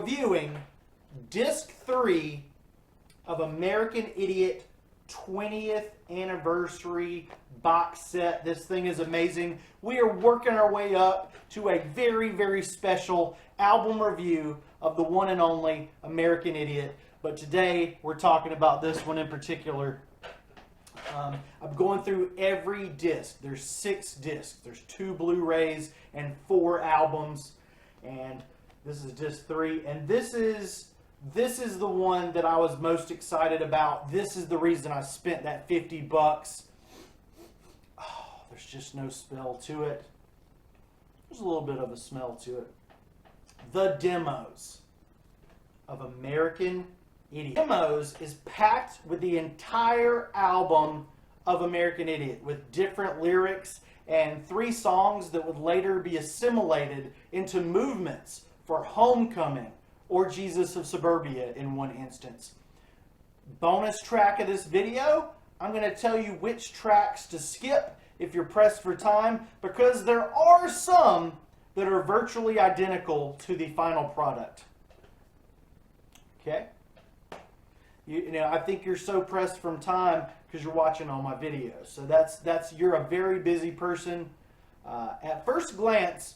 reviewing Disc 3 of American Idiot 20th Anniversary box set. This thing is amazing. We are working our way up to a very, very special album review of the one and only American Idiot. But today, we're talking about this one in particular. I'm going through every disc. There's 6 discs. There's 2 Blu-rays and 4 albums. And this is disc 3. And this is the one that I was most excited about. This is the reason I spent that $50. Oh, there's just no smell to it. There's a little bit of a smell to it. The Demos of American Idiot. Demos is packed with the entire album of American Idiot with different lyrics and 3 songs that would later be assimilated into movements for Homecoming or Jesus of Suburbia in one instance. Bonus track of this video, I'm going to tell you which tracks to skip if you're pressed for time, because there are some that are virtually identical to the final product. Okay? You know, I think you're so pressed from time because you're watching all my videos. So you're a very busy person. At first glance,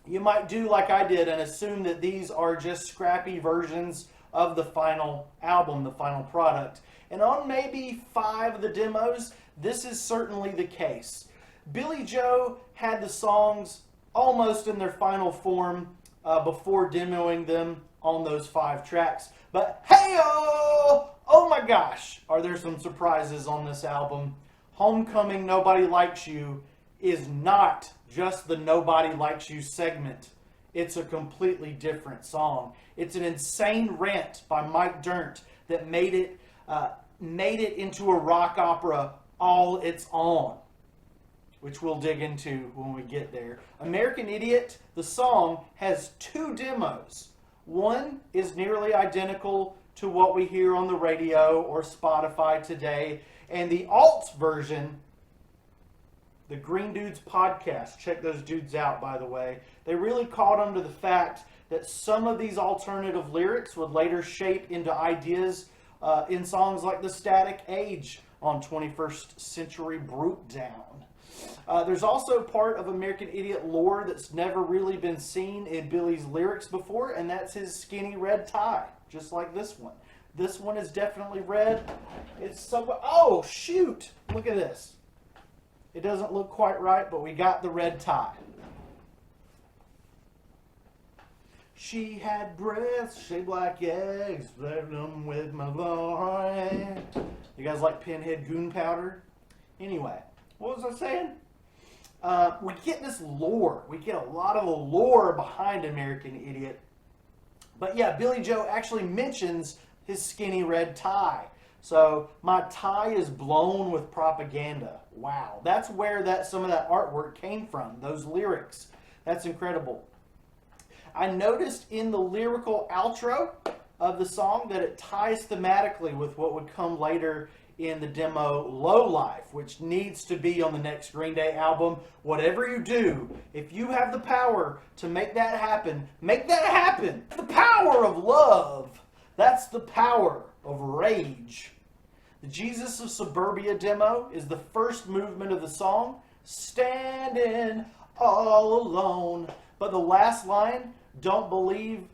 you might do like I did and assume that these are just scrappy versions of the final album, the final product. And on maybe 5 of the demos, this is certainly the case. Billy Joe had the songs almost in their final form before demoing them on those 5 tracks. But hey-oh! Oh my gosh, are there some surprises on this album? Homecoming, Nobody Likes You is not just the Nobody Likes You segment. It's a completely different song. It's an insane rant by Mike Dirnt that made it into a rock opera all its own, which we'll dig into when we get there. American Idiot, the song, has 2 demos. One is nearly identical to what we hear on the radio or Spotify today, and the alt version, the Green Dudes podcast, check those dudes out, by the way. They really caught on to the fact that some of these alternative lyrics would later shape into ideas in songs like The Static Age on 21st Century Brutedown. There's also part of American Idiot lore that's never really been seen in Billy's lyrics before, and that's his skinny red tie, just like this one. This one is definitely red. It's so... Oh, shoot! Look at this. It doesn't look quite right, but we got the red tie. She had breasts shaped like eggs, flavoured them with my boy. You guys like Pinhead Goon Powder? Anyway, what was I saying? We get this lore. We get a lot of the lore behind American Idiot. But yeah, Billy Joe actually mentions his skinny red tie. So, my tie is blown with propaganda. Wow. That's where some of that artwork came from, those lyrics. That's incredible. I noticed in the lyrical outro of the song that it ties thematically with what would come later in the demo Low Life, which needs to be on the next Green Day album. Whatever you do, if you have the power to make that happen, make that happen. The power of love. That's the power of rage. The Jesus of Suburbia demo is the first movement of the song, standing all alone. But the last line, don't believe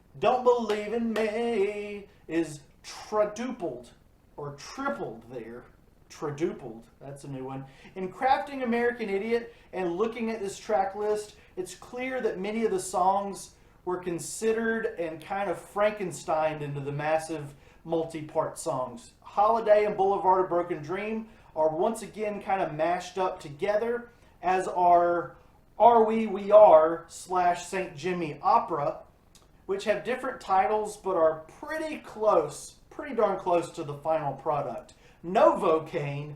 in me, is quadrupled or tripled there. Tridupled, that's a new one. In crafting American Idiot and looking at this track list, it's clear that many of the songs were considered and kind of Frankensteined into the massive multi-part songs. Holiday and Boulevard of Broken Dream are once again kind of mashed up together, as are Are We Are / St. Jimmy Opera, which have different titles but are pretty darn close to the final product. Novocaine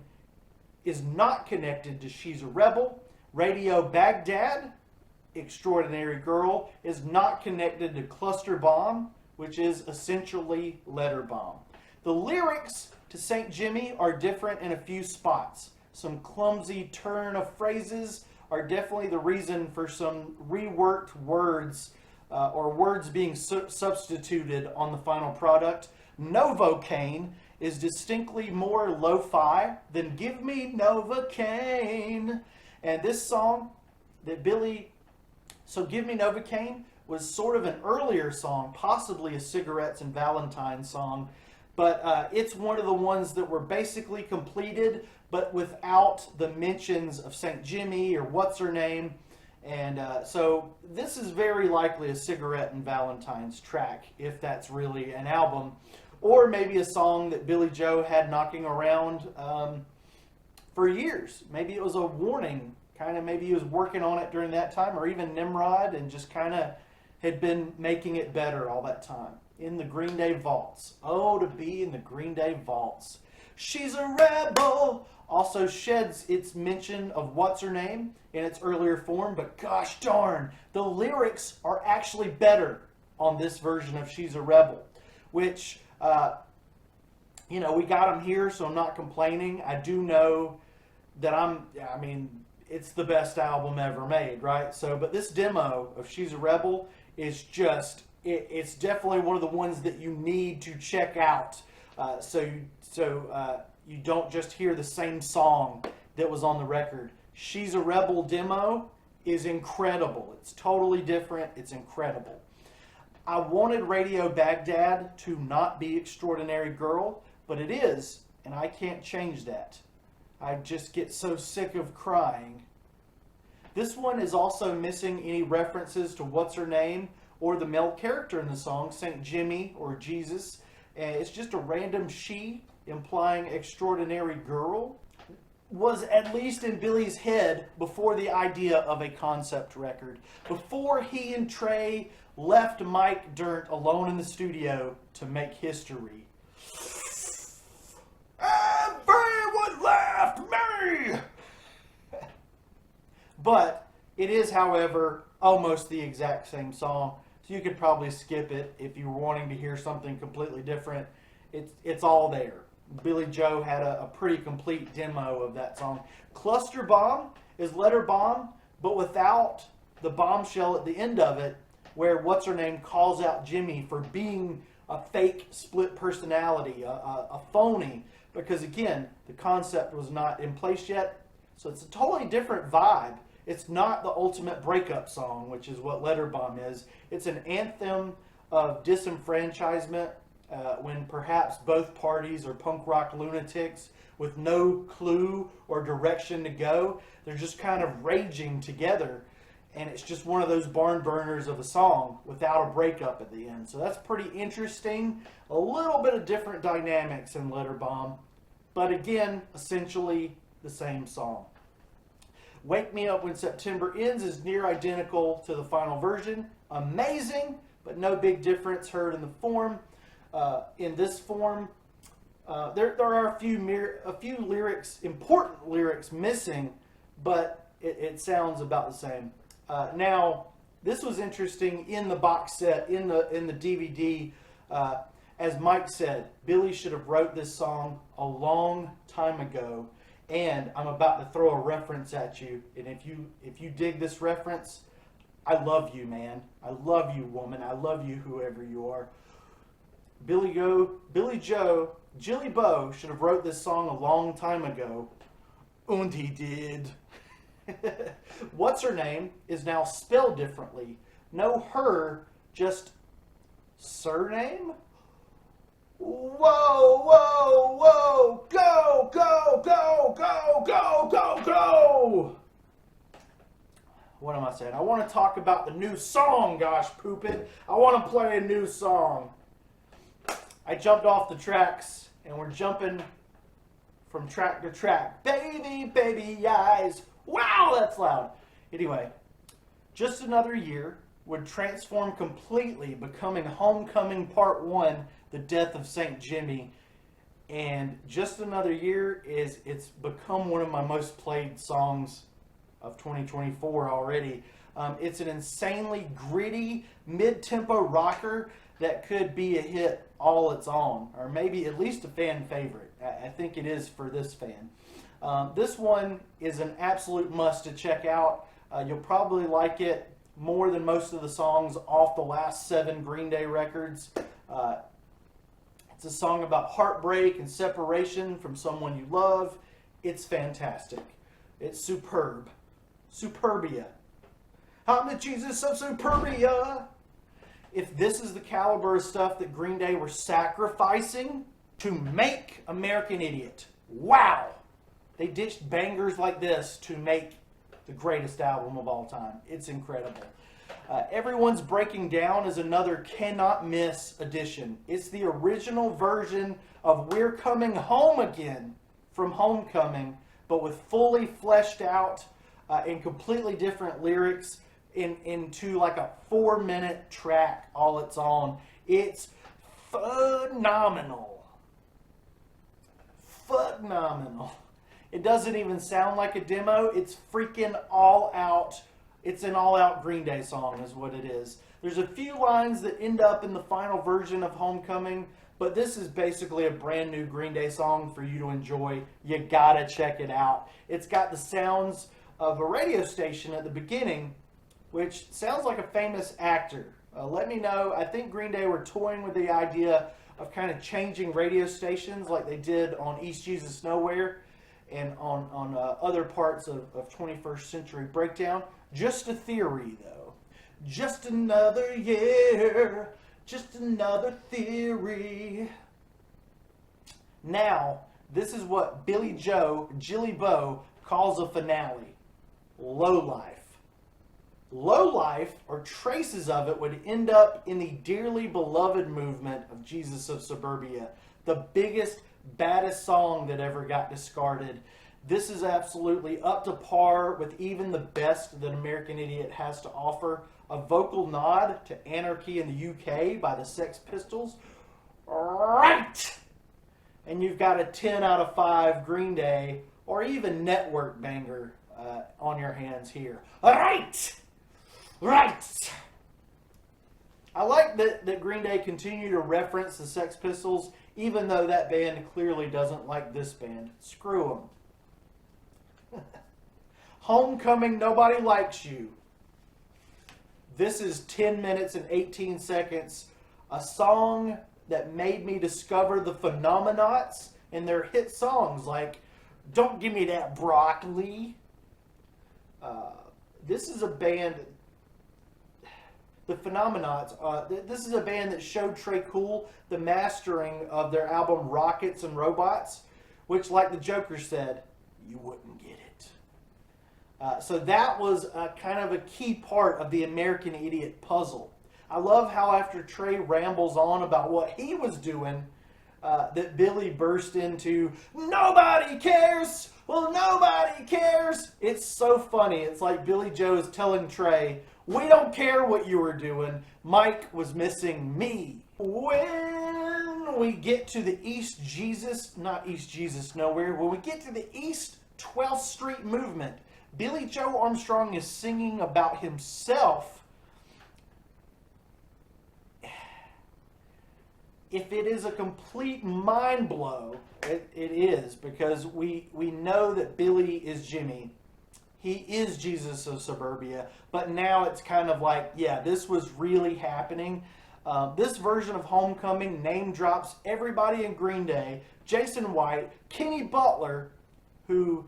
is not connected to She's a Rebel. Radio Baghdad, Extraordinary Girl, is not connected to Cluster Bomb, which is essentially Letter Bomb. The lyrics to St. Jimmy are different in a few spots. Some clumsy turn of phrases are definitely the reason for some reworked words or words being substituted on the final product. Novocaine is distinctly more lo-fi than Give Me Novocaine. And this song that Give Me Novocaine was sort of an earlier song, possibly a Cigarettes and Valentines song, but it's one of the ones that were basically completed, but without the mentions of St. Jimmy or what's her name. And so this is very likely a Cigarette and Valentines track, if that's really an album. Or maybe a song that Billy Joe had knocking around for years. Maybe it was a warning. Maybe he was working on it during that time, or even Nimrod, and just kind of had been making it better all that time. In the Green Day vaults. Oh, to be in the Green Day vaults. She's a rebel also sheds its mention of what's her name in its earlier form, but gosh darn, the lyrics are actually better on this version of She's a Rebel, which, we got them here, so I'm not complaining. I do know that it's the best album ever made, right? So, but this demo of She's a Rebel is just, it's definitely one of the ones that you need to check out. So you don't just hear the same song that was on the record. She's a Rebel demo is incredible. It's totally different. It's incredible. I wanted Radio Baghdad to not be Extraordinary Girl, but it is, and I can't change that. I just get so sick of crying. This one is also missing any references to what's her name or the male character in the song, St. Jimmy or Jesus. It's just a random she implying extraordinary girl. Was at least in Billy's head before the idea of a concept record. Before he and Trey left Mike Dirnt alone in the studio to make history. Everyone left me! But it is, however, almost the exact same song. So you could probably skip it if you were wanting to hear something completely different. It's all there. Billy Joe had a pretty complete demo of that song. Cluster Bomb is Letter Bomb, but without the bombshell at the end of it, where what's her name calls out Jimmy for being a fake split personality, a phony, because again, the concept was not in place yet. So it's a totally different vibe. It's not the ultimate breakup song, which is what Letter Bomb is. It's an anthem of disenfranchisement. When perhaps both parties are punk rock lunatics with no clue or direction to go. They're just kind of raging together, and it's just one of those barn burners of a song without a breakup at the end. So that's pretty interesting. A little bit of different dynamics in Letter Bomb, but again, essentially the same song. Wake Me Up When September Ends is near identical to the final version. Amazing, but no big difference heard in the form. In this form, there are a few lyrics, important lyrics missing, but it sounds about the same. Now, this was interesting in the box set, in the DVD. As Mike said, Billy should have wrote this song a long time ago, and I'm about to throw a reference at you. And if you dig this reference, I love you, man. I love you, woman. I love you, whoever you are. Billy Joe, Jilly Bo should have wrote this song a long time ago. And he did. What's her name is now spelled differently. No her, just surname? Whoa, whoa, whoa! Go, go, go, go, go, go, go! What am I saying? I want to talk about the new song, gosh poopin'. I want to play a new song. I jumped off the tracks, and we're jumping from track to track. Baby, baby eyes. Wow, that's loud. Anyway, Just Another Year would transform completely, becoming Homecoming Part 1, The Death of St. Jimmy. And Just Another Year it's become one of my most played songs of 2024 already. It's an insanely gritty, mid-tempo rocker that could be a hit all its own, or maybe at least a fan favorite. I think it is for this fan. This one is an absolute must to check out. You'll probably like it more than most of the songs off the last 7 Green Day records. It's a song about heartbreak and separation from someone you love. It's fantastic. It's superb. Superbia. I'm the Jesus of Superbia. If this is the caliber of stuff that Green Day were sacrificing to make American Idiot, wow! They ditched bangers like this to make the greatest album of all time. It's incredible. Everyone's Breaking Down is another cannot miss edition. It's the original version of We're Coming Home Again from Homecoming, but with fully fleshed out and completely different lyrics into like a 4-minute track all its own. It's phenomenal. Phenomenal. It doesn't even sound like a demo. It's freaking all out. It's an all-out Green Day song is what it is. There's a few lines that end up in the final version of Homecoming, but this is basically a brand new Green Day song for you to enjoy. You gotta check it out. It's got the sounds of a radio station at the beginning, which sounds like a famous actor. Let me know. I think Green Day were toying with the idea of kind of changing radio stations like they did on East Jesus Nowhere and on other parts of 21st Century Breakdown. Just a theory, though. Just another year. Just another theory. Now, this is what Billy Joe, Jilly Bo, calls a finale. Lowlife. Lowlife, or traces of it, would end up in the dearly beloved movement of Jesus of Suburbia, the biggest, baddest song that ever got discarded. This is absolutely up to par with even the best that American Idiot has to offer. A vocal nod to Anarchy in the UK by the Sex Pistols. Right! And you've got a 10 out of 5 Green Day or even Network banger on your hands here. All right! Right! I like that Green Day continue to reference the Sex Pistols, even though that band clearly doesn't like this band. Screw them. Homecoming, Nobody Likes You. This is 10 minutes and 18 seconds. A song that made me discover the Phenomenauts and their hit songs like Don't Give Me That Broccoli. This is a band... The Phenomenauts, this is a band that showed Trey Cool the mastering of their album Rockets and Robots, which, like the Joker said, you wouldn't get it. So that was kind of a key part of the American Idiot puzzle. I love how after Trey rambles on about what he was doing, that Billy burst into, nobody cares! Well, nobody cares! It's so funny. It's like Billy Joe is telling Trey, we don't care what you were doing. Mike was missing me. When we get to the East Jesus, not East Jesus Nowhere, when we get to the East 12th Street movement, Billy Joe Armstrong is singing about himself. If it is a complete mind blow, it is, because we know that Billy is Jimmy. He is Jesus of Suburbia, but now it's kind of like, yeah, this was really happening. This version of Homecoming name drops everybody in Green Day, Jason White, Kenny Butler, who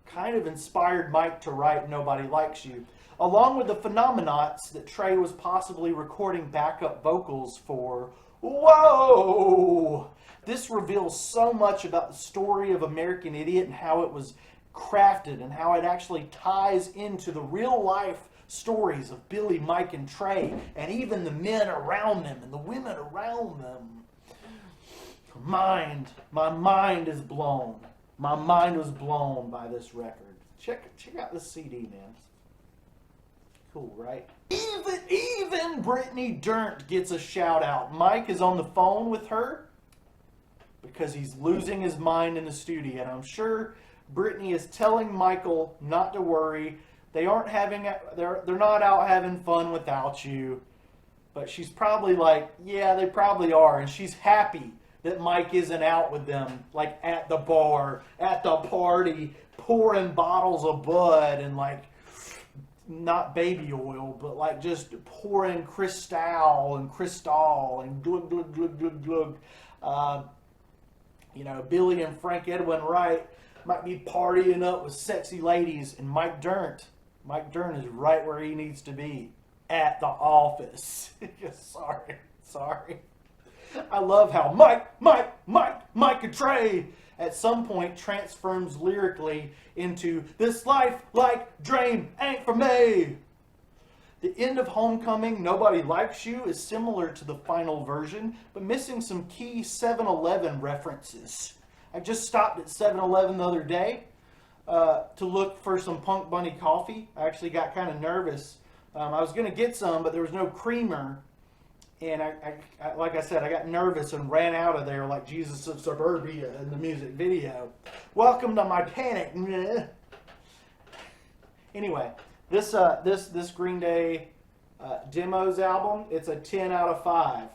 kind of inspired Mike to write Nobody Likes You, along with the Phenomenauts that Trey was possibly recording backup vocals for. Whoa! This reveals so much about the story of American Idiot and how it was crafted and how it actually ties into the real life stories of Billy, Mike, and Trey, and even the men around them and the women around them. My mind is blown. My mind was blown by this record. Check out this CD, man. Cool, right? Even Britney Dirnt gets a shout out. Mike is on the phone with her because he's losing his mind in the studio, and I'm sure Britney is telling Michael not to worry. They're not out having fun without you. But she's probably like, yeah, they probably are. And she's happy that Mike isn't out with them, like at the bar, at the party, pouring bottles of Bud and like not baby oil, but like just pouring Cristal and glug, glug, glug, glug, glug. You know, Billy and Frank Edwin Wright might be partying up with sexy ladies, and Mike Dirnt is right where he needs to be, at the office. Sorry. I love how Mike and Trey at some point transforms lyrically into "This life like dream ain't for me." The end of Homecoming, Nobody Likes You, is similar to the final version, but missing some key 7-Eleven references. I just stopped at 7-Eleven the other day to look for some Punk Bunny coffee. I actually got kind of nervous. I was going to get some, but there was no creamer. And I, like I said, I got nervous and ran out of there like Jesus of Suburbia in the music video. Welcome to my panic. Anyway, this Green Day Demos album, it's a 10 out of 5.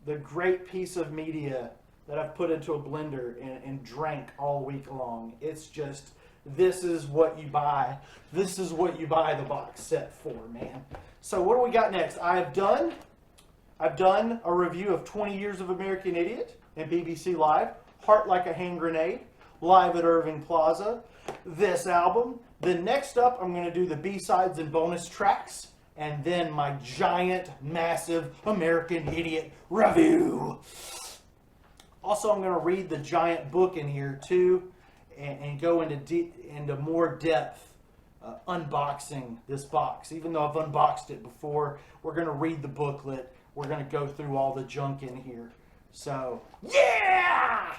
The great piece of media that I've put into a blender and drank all week long. It's just, this is what you buy. This is what you buy the box set for, man. So what do we got next? I've done a review of 20 Years of American Idiot and BBC Live, Heart Like a Hand Grenade, live at Irving Plaza, this album. Then next up, I'm going to do the B-sides and bonus tracks, and then my giant, massive American Idiot review. Also, I'm going to read the giant book in here, too, and go into more depth unboxing this box. Even though I've unboxed it before, we're going to read the booklet. We're going to go through all the junk in here. So, yeah!